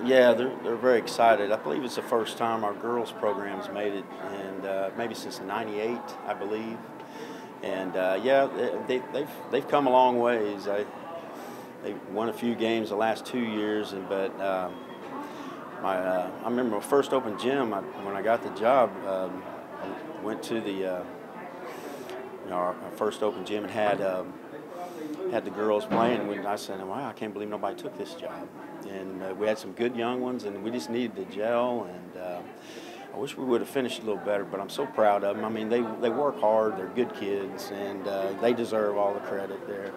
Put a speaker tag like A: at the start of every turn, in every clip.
A: Yeah, they're very excited. I believe it's the first time our girls program's made it, and maybe since '98, I believe. And yeah, they've come a long ways. They won a few games the last 2 years, I remember my first open gym. When I got the job, I went to our first open gym and had the girls playing. When I said, "Wow, I can't believe nobody took this job." And we had some good young ones, and we just needed to gel. And I wish we would have finished a little better, but I'm so proud of them. I mean, they work hard. They're good kids, and they deserve all the credit there.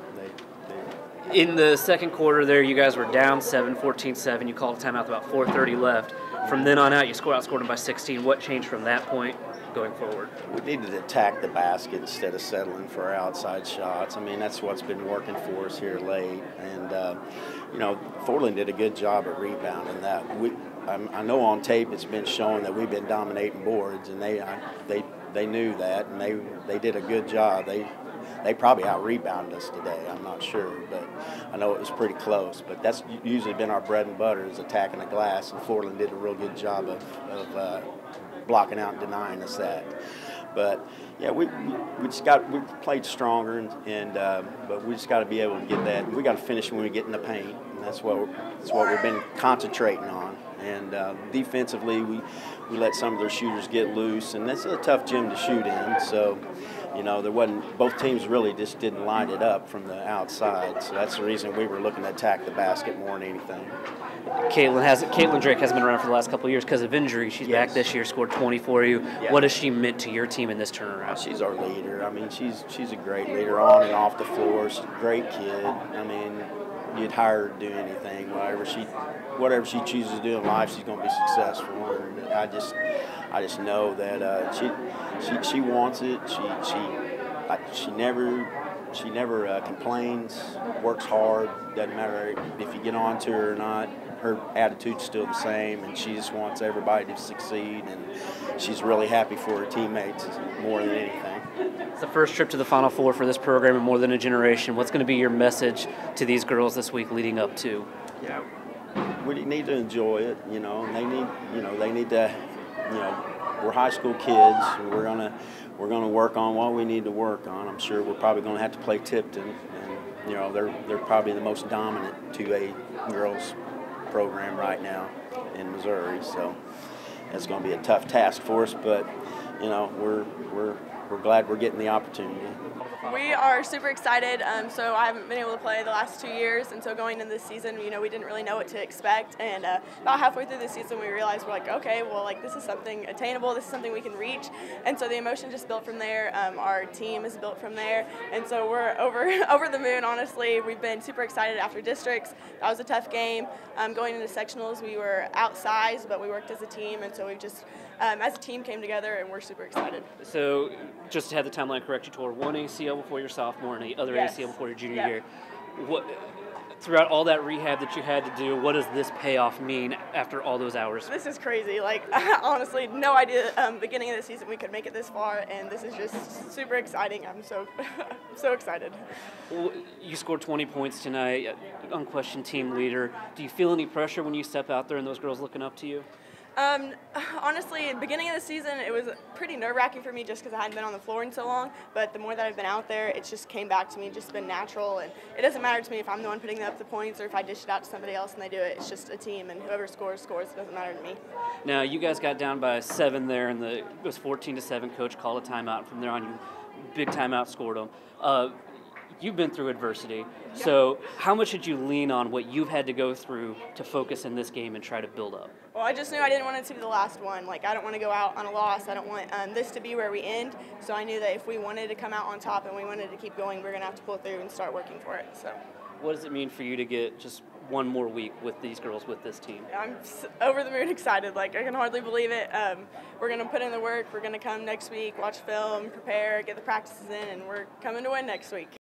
B: In the second quarter there, you guys were down 7, 14-7. You called a timeout with about 4:30 left. From then on out, you outscored them by 16. What changed from that point going forward?
A: We needed to attack the basket instead of settling for our outside shots. I mean, that's what's been working for us here late. And, Fordland did a good job at rebounding that. I know on tape it's been shown that we've been dominating boards, and they knew that, and they did a good job. They probably out-rebounded us today, I'm not sure, but I know it was pretty close. But that's usually been our bread and butter, is attacking the glass, and Fordland did a real good job of blocking out and denying us that. But yeah, we played stronger, but we just got to be able to get that. We got to finish when we get in the paint, and that's what we've been concentrating on. And defensively, we let some of their shooters get loose, and that's a tough gym to shoot in. So, both teams really just didn't line it up from the outside. So that's the reason we were looking to attack the basket more than anything.
B: Caitlin Drake hasn't been around for the last couple of years because of injury. She's back this year, scored 20 for you.
A: Yeah.
B: What has she meant to your team in this turnaround?
A: She's our leader. I mean, she's a great leader on and off the floor. She's a great kid. I mean, you'd hire her to do anything, whatever she chooses to do in life, she's going to be successful. And I just know that she wants it. She never complains. Works hard. Doesn't matter if you get on to her or not. Her attitude's still the same, and she just wants everybody to succeed. And she's really happy for her teammates more than anything.
B: It's the first trip to the Final Four for this program in more than a generation. What's going to be your message to these girls this week leading up to?
A: Yeah, we need to enjoy it. And they need to. We're high school kids, and we're gonna work on what we need to work on. I'm sure we're probably going to have to play Tipton, and they're probably the most dominant 2A girls program right now in Missouri. So it's going to be a tough task for us, but we're glad we're getting the opportunity.
C: We are super excited. So I haven't been able to play the last 2 years, and so going into this season, we didn't really know what to expect. And about halfway through the season, we realized we're like, okay, well, this is something attainable. This is something we can reach. And so the emotion just built from there. Our team is built from there, and so we're over the moon. Honestly, we've been super excited after districts. That was a tough game. Going into sectionals, we were outsized, but we worked as a team, and so we just, as a team, came together, and we're super excited.
B: So, just to have the timeline correct, you tore one ACL before your sophomore and the other ACL before your junior year. Throughout all that rehab that you had to do, what does this payoff mean after all those hours?
C: This is crazy. Honestly, no idea beginning of the season we could make it this far, and this is just super exciting. I'm so so excited.
B: Well, you scored 20 points tonight, unquestioned team leader. Do you feel any pressure when you step out there and those girls looking up to you?
C: Honestly, at the beginning of the season, it was pretty nerve-wracking for me just because I hadn't been on the floor in so long. But the more that I've been out there, it's just came back to me, just been natural. And it doesn't matter to me if I'm the one putting up the points or if I dish it out to somebody else and they do it. It's just a team, and whoever scores, scores. It doesn't matter to me.
B: Now, you guys got down by 7 there, and it was 14-7. Coach called a timeout. From there on, you big timeout scored them. You've been through adversity, so how much did you lean on what you've had to go through to focus in this game and try to build up?
C: Well, I just knew I didn't want it to be the last one. I don't want to go out on a loss. I don't want this to be where we end. So I knew that if we wanted to come out on top and we wanted to keep going, we're going to have to pull through and start working for it. So,
B: what does it mean for you to get just one more week with these girls, with this team?
C: I'm over the moon excited. I can hardly believe it. We're going to put in the work. We're going to come next week, watch film, prepare, get the practices in, and we're coming to win next week.